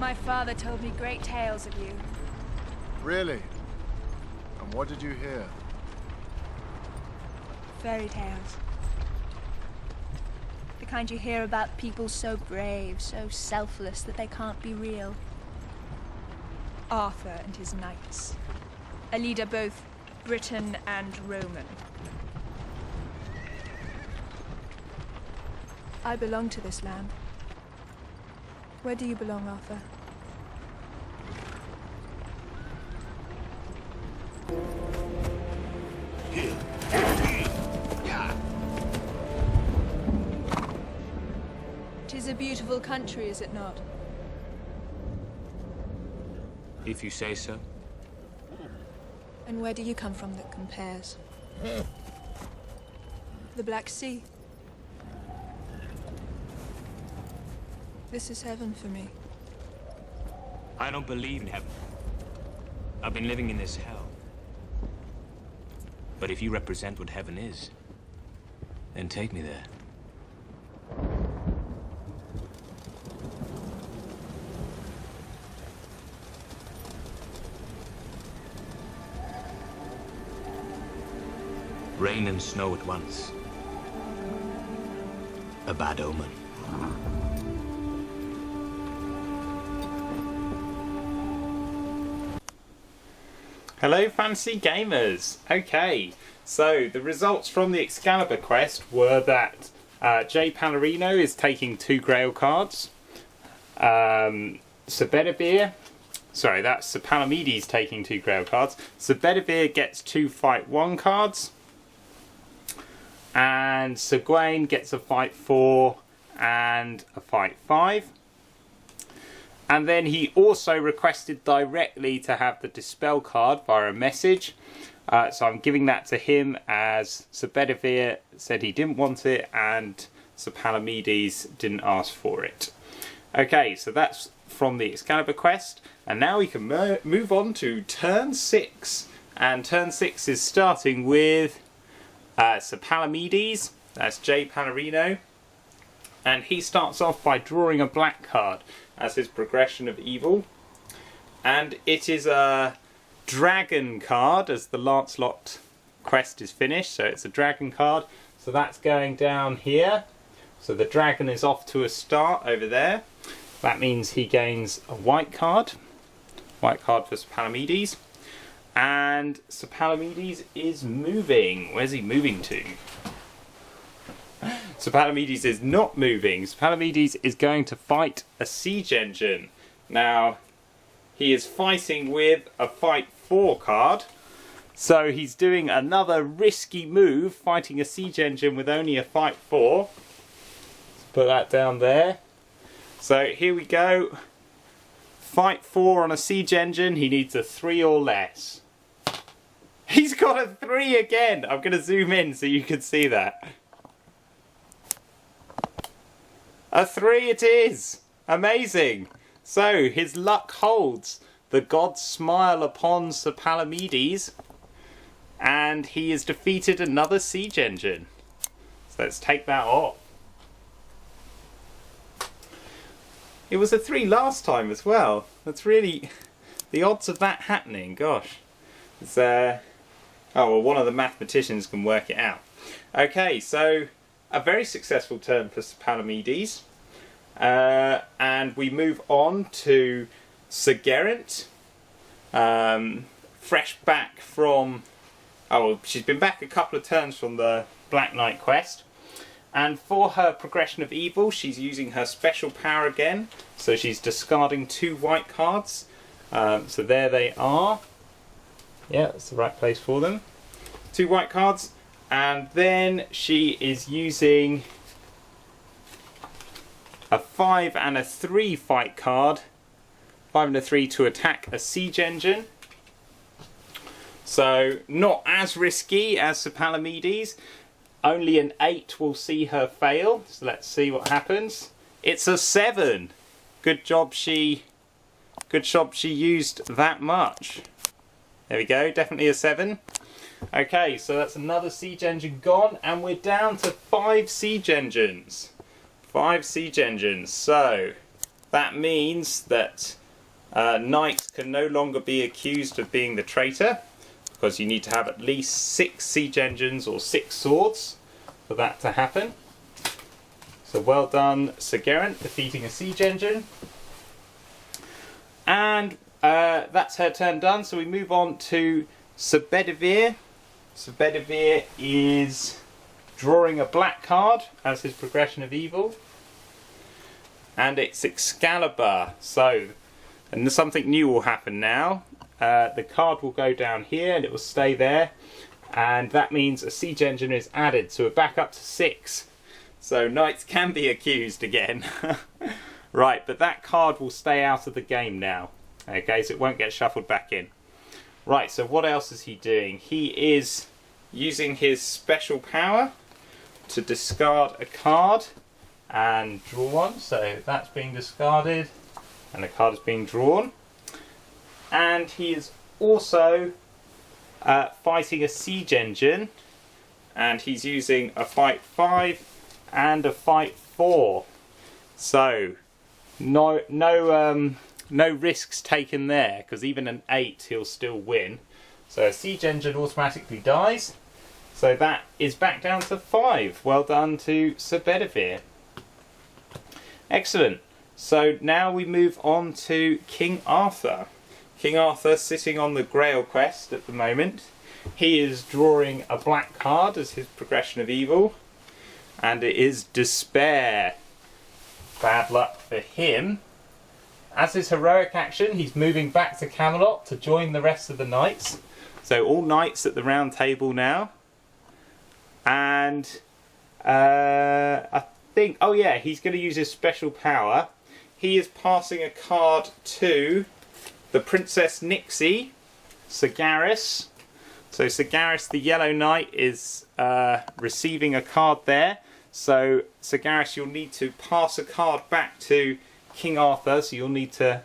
My father told me great tales of you. Really? And what did you hear? Fairy tales. The kind you hear about people so brave, so selfless that they can't be real. Arthur and his knights. A leader both Briton and Roman. I belong to this land. Where do you belong, Arthur? Tis a beautiful country, is it not? If you say so. And where do you come from that compares? The Black Sea. This is heaven for me. I don't believe in heaven. I've been living in this hell. But if you represent what heaven is, then take me there. Rain and snow at once. A bad omen. Hello fantasy gamers! Okay, so the results from the Excalibur quest were that Jay Pallarino is taking 2 Grail cards. Sir Bedivere, sorry, that's Sir Palamedes taking 2 Grail cards. Sir Bedivere gets 2 Fight 1 cards. And Sir Gawain gets a Fight 4 and a Fight 5. And then he also requested directly to have the Dispel card via a message. So I'm giving that to him, as Sir Bedivere said he didn't want it and Sir Palamedes didn't ask for it. Okay, so that's from the Excalibur quest. And now we can move on to turn 6. And turn 6 is starting with Sir Palamedes. That's Jay Pallarino. And he starts off by drawing a black card as his progression of evil. And it is a dragon card as the Lancelot quest is finished. So it's a dragon card. So that's going down here. So the dragon is off to a start over there. That means he gains a white card. White card for Sir Palamedes. And Sir Palamedes is moving. Where's he moving to? Sir Palamedes is not moving. Sir Palamedes is going to fight a siege engine. Now, he is fighting with a Fight 4 card. So he's doing another risky move, fighting a siege engine with only a Fight 4. Let's put that down there. So here we go. Fight 4 on a siege engine. He needs a 3 or less. He's got a 3 again. I'm going to zoom in so you can see that. A 3 it is! Amazing! So, his luck holds. The gods smile upon Sir Palamedes, and he has defeated another siege engine. So let's take that off. It was a 3 last time as well. That's really... the odds of that happening, gosh. It's, oh well, one of the mathematicians can work it out. Okay, so... a very successful turn for Sir Palamedes. And we move on to Sir Geraint. Fresh back from... oh, well, she's been back a couple of turns from the Black Knight quest. And for her progression of evil, she's using her special power again. So she's discarding 2 white cards. So there they are. Yeah, that's the right place for them. 2 white cards. And then she is using a 5 and a 3 fight card. 5 and a 3 to attack a siege engine. So not as risky as Sir Palamedes. Only an 8 will see her fail. So let's see what happens. It's a 7. Good job she used that much. There we go, definitely a 7. Okay, so that's another siege engine gone, and we're down to 5 siege engines. 5 siege engines. So That means that knights can no longer be accused of being the traitor, because you need to have at least 6 siege engines or 6 swords for that to happen. So well done, Sir Geraint, defeating a siege engine. And that's her turn done, so we move on to Sir Bedivere. Sir Bedivere is drawing a black card as his progression of evil. And it's Excalibur. So, and something new will happen now. The card will go down here and it will stay there. And that means a siege engine is added, so we're back up to 6. So knights can be accused again. Right, but that card will stay out of the game now. Okay, so it won't get shuffled back in. Right, so what else is he doing? He is using his special power to discard a card and draw one. So that's being discarded and the card is being drawn. And he is also fighting a siege engine, and he's using a fight 5 and a fight 4. So no risks taken there, because even an 8 he'll still win. So a siege engine automatically dies. So that is back down to 5. Well done to Sir Bedivere. Excellent. So now we move on to King Arthur. King Arthur sitting on the Grail quest at the moment. He is drawing a black card as his progression of evil, and it is Despair. Bad luck for him. As his heroic action, he's moving back to Camelot to join the rest of the knights. So all knights at the round table now. And I think, oh yeah, he's going to use his special power. He is passing a card to the Princess Nixie, Sir Gareth. So Sir Gareth the Yellow Knight is receiving a card there. So Sir Gareth, you'll need to pass a card back to King Arthur. So you'll need to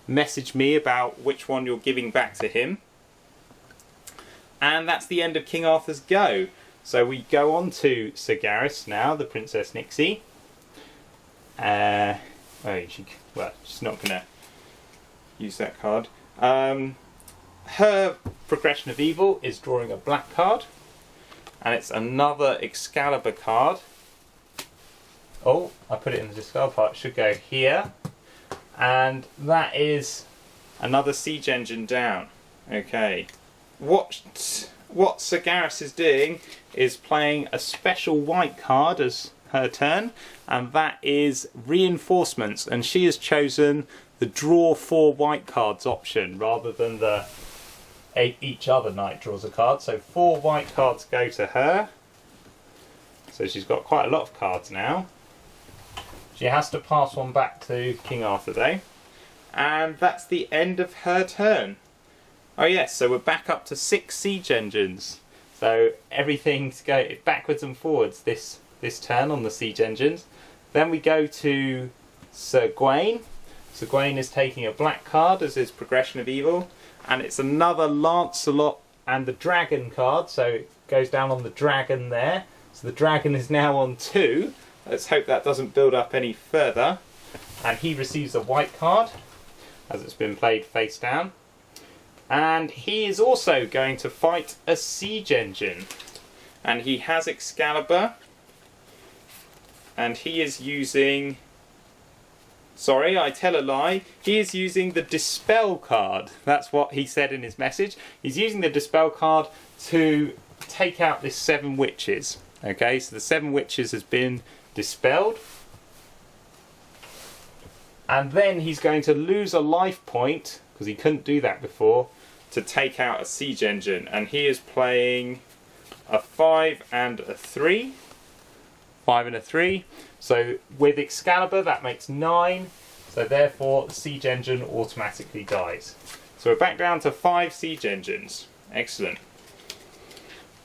message me about which one you're giving back to him. And that's the end of King Arthur's go. So we go on to Sir Gareth now, the Princess Nixie. Well, she's not going to use that card. Her progression of evil is drawing a black card, and it's another Excalibur card. Oh, I put it in the discard part. It should go here, and that is another siege engine down. Okay, what Sir Gareth is doing is playing a special white card as her turn, and that is reinforcements, and she has chosen the draw 4 white cards option rather than the each other knight draws a card. So 4 white cards go to her. So she's got quite a lot of cards now. She has to pass one back to King Arthur though. And that's the end of her turn. Oh yes, so we're back up to 6 siege engines. So everything's going backwards and forwards this turn on the siege engines. Then we go to Sir Gawain. Sir Gawain is taking a black card as his progression of evil, and it's another Lancelot and the dragon card, so it goes down on the dragon there. So the dragon is now on 2. Let's hope that doesn't build up any further. And he receives a white card as it's been played face down. And he is also going to fight a siege engine, and he has Excalibur, and he is using, sorry, I tell a lie, he is using the Dispel card. That's what he said in his message. He's using the Dispel card to take out this 7 witches. Okay, so the 7 witches has been dispelled. And then he's going to lose a life point, because he couldn't do that before, to take out a siege engine. And he is playing a 5 and a 3. 5 and a 3. So with Excalibur that makes 9. So therefore the siege engine automatically dies. So we're back down to 5 siege engines. Excellent.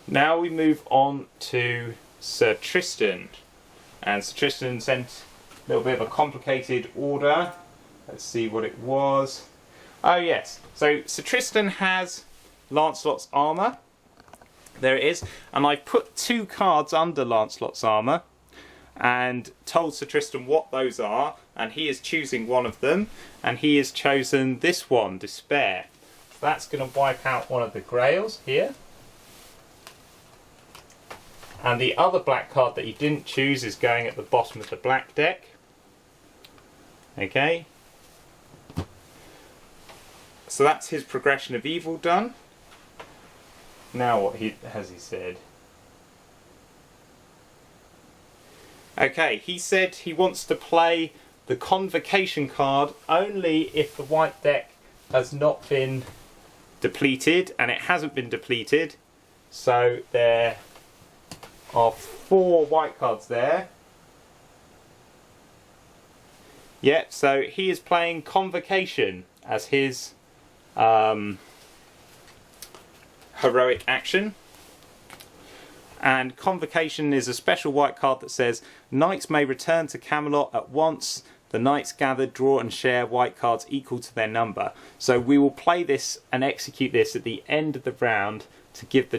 Now we move on to Sir Tristan. And Sir Tristan sent a little bit of a complicated order. Let's see what it was. Oh yes, so Sir Tristan has Lancelot's armour. There it is. And I put 2 cards under Lancelot's armour. and told Sir Tristan what those are, and he is choosing one of them, and he has chosen this one, Despair. So that's going to wipe out one of the Grails here. And the other black card that he didn't choose is going at the bottom of the black deck. Okay. So that's his Progression of Evil done. Now what has he said? Okay, he said he wants to play the Convocation card only if the white deck has not been depleted, and it hasn't been depleted. So there are 4 white cards there. Yep, so he is playing Convocation as his heroic action. And Convocation is a special white card that says knights may return to Camelot at once. The knights gathered draw and share white cards equal to their number. So we will play this and execute this at the end of the round to give the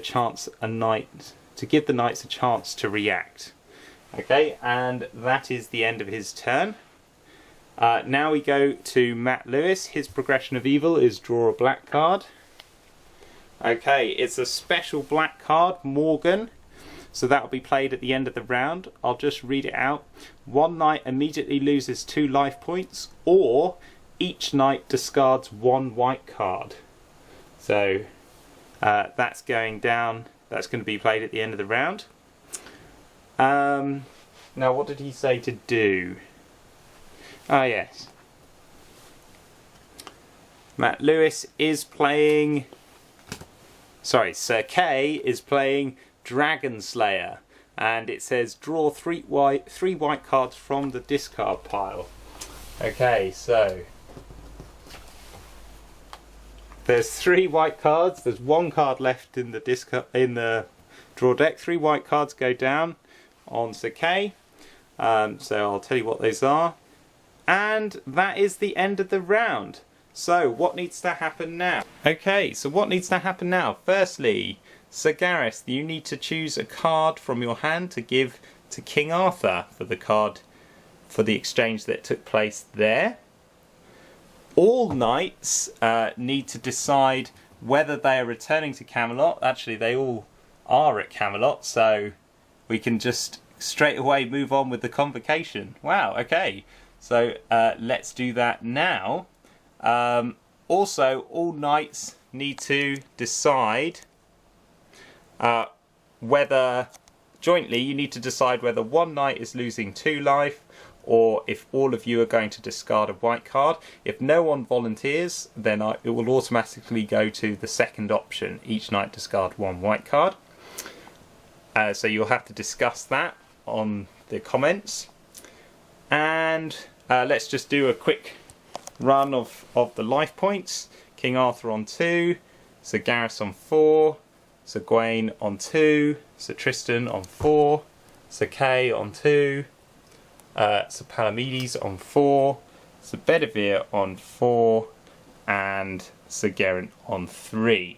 knights a chance to react. Okay, and that is the end of his turn. Now we go to Matt Lewis. His Progression of Evil is draw a black card. Okay, it's a special black card, Morgan. So that will be played at the end of the round. I'll just read it out. One knight immediately loses 2 life points, or each knight discards 1 white card. So that's going down. That's going to be played at the end of the round. Now, what did he say to do? Ah, yes. Matt Lewis is playing... Sorry, Sir Kay is playing Dragon Slayer, and it says draw 3 white cards from the discard pile. Okay, so there's 3 white cards. There's 1 card left in the draw deck. 3 white cards go down on Sir Kay. So I'll tell you what those are, and that is the end of the round. So what needs to happen now? Okay, so what needs to happen now? Firstly, Sir Gareth, you need to choose a card from your hand to give to King Arthur for the card for the exchange that took place there. All knights need to decide whether they are returning to Camelot. Actually, they all are at Camelot, so we can just straight away move on with the Convocation. Wow, okay. So let's do that now. Also, all knights need to decide whether, jointly, you need to decide whether one knight is losing 2 life, or if all of you are going to discard a white card. If no one volunteers, then it will automatically go to the second option. Each knight discard 1 white card. So you'll have to discuss that on the comments. And let's just do a quick run of the life points. King Arthur on 2, Sir Gareth on 4, Sir Gawain on 2, Sir Tristan on 4, Sir Kay on 2, Sir Palamedes on 4, Sir Bedivere on 4, and Sir Geraint on 3.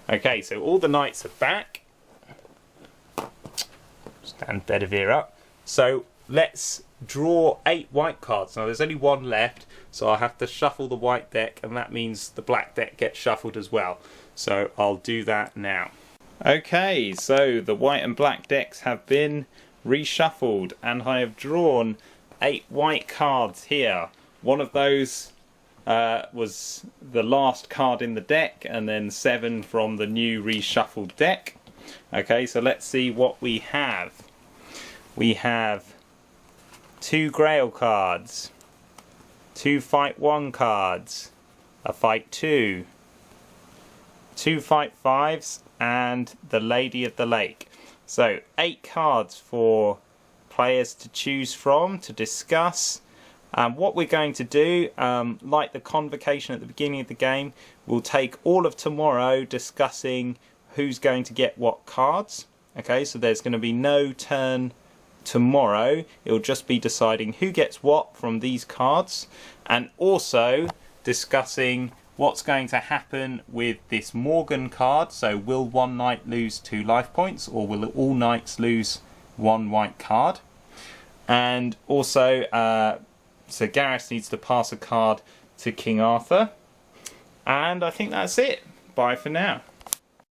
Okay, so all the knights are back. Stand Bedivere up. So let's draw 8 white cards. Now there's only 1 left, so I'll have to shuffle the white deck, and that means the black deck gets shuffled as well. So I'll do that now. Okay, so the white and black decks have been reshuffled, and I have drawn 8 white cards here. One of those was the last card in the deck, and then 7 from the new reshuffled deck. Okay, so let's see what we have. We have 2 Grail cards, 2 Fight 1 cards, a Fight 2, 2 Fight 5s, and the Lady of the Lake. So 8 cards for players to choose from to discuss. What we're going to do, like the Convocation at the beginning of the game, we'll take all of tomorrow discussing who's going to get what cards. Okay, so there's going to be no turn tomorrow. It'll just be deciding who gets what from these cards, and also discussing what's going to happen with this Morgan card. So will one knight lose 2 life points, or will all knights lose 1 white card? And also, Sir Gareth needs to pass a card to King Arthur. And I think that's it. Bye for now.